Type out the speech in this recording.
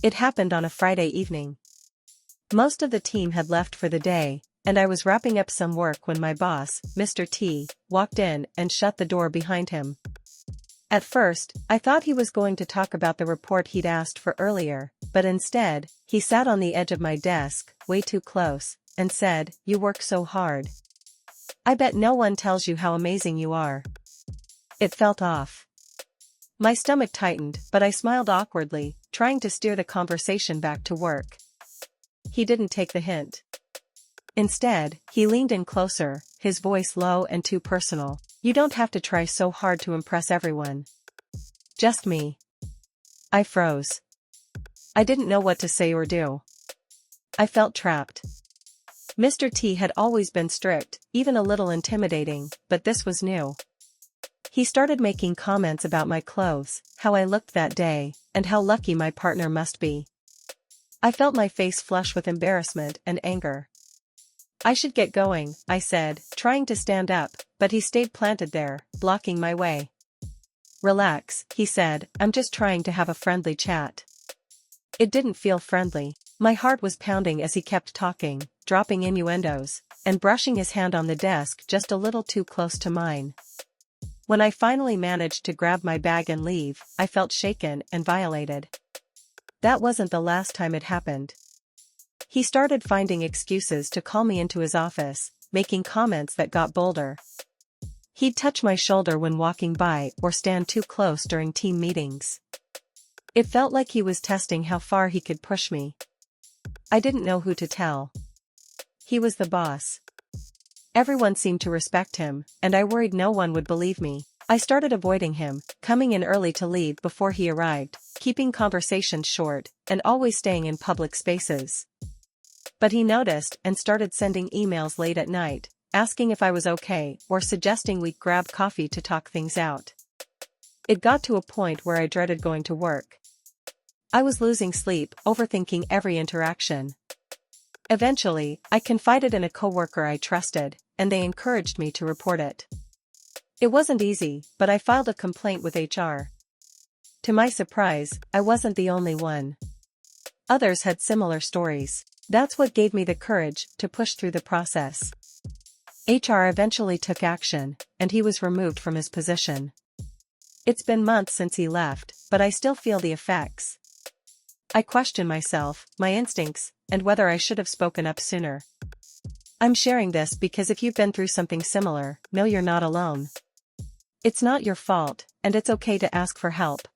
It happened on a Friday evening. Most of the team had left for the day, and I was wrapping up some work when my boss, Mr. T, walked in and shut the door behind him. At first, I thought he was going to talk about the report he'd asked for earlier, but instead, he sat on the edge of my desk, way too close, and said, "You work so hard. I bet no one tells you how amazing you are." It felt off. My stomach tightened, but I smiled awkwardly, trying to steer the conversation back to work. He didn't take the hint. Instead, he leaned in closer, his voice low and too personal. "You don't have to try so hard to impress everyone. Just me." I froze. I didn't know what to say or do. I felt trapped. Mr. T had always been strict, even a little intimidating, but this was new. He started making comments about my clothes, how I looked that day, and how lucky my partner must be. I felt my face flush with embarrassment and anger. "I should get going," I said, trying to stand up, but he stayed planted there, blocking my way. "Relax," he said, "I'm just trying to have a friendly chat." It didn't feel friendly. My heart was pounding as he kept talking, dropping innuendos, and brushing his hand on the desk just a little too close to mine. When I finally managed to grab my bag and leave, I felt shaken and violated. That wasn't the last time it happened. He started finding excuses to call me into his office, making comments that got bolder. He'd touch my shoulder when walking by or stand too close during team meetings. It felt like he was testing how far he could push me. I didn't know who to tell. He was the boss. Everyone seemed to respect him, and I worried no one would believe me. I started avoiding him, coming in early to leave before he arrived, keeping conversations short, and always staying in public spaces. But he noticed and started sending emails late at night, asking if I was okay or suggesting we grab coffee to talk things out. It got to a point where I dreaded going to work. I was losing sleep, overthinking every interaction. Eventually, I confided in a coworker I trusted, and they encouraged me to report it. It wasn't easy, but I filed a complaint with HR. To my surprise, I wasn't the only one. Others had similar stories. That's what gave me the courage to push through the process. HR eventually took action, and he was removed from his position. It's been months since he left, but I still feel the effects. I question myself, my instincts, and whether I should have spoken up sooner. I'm sharing this because if you've been through something similar, know you're not alone. It's not your fault, and it's okay to ask for help.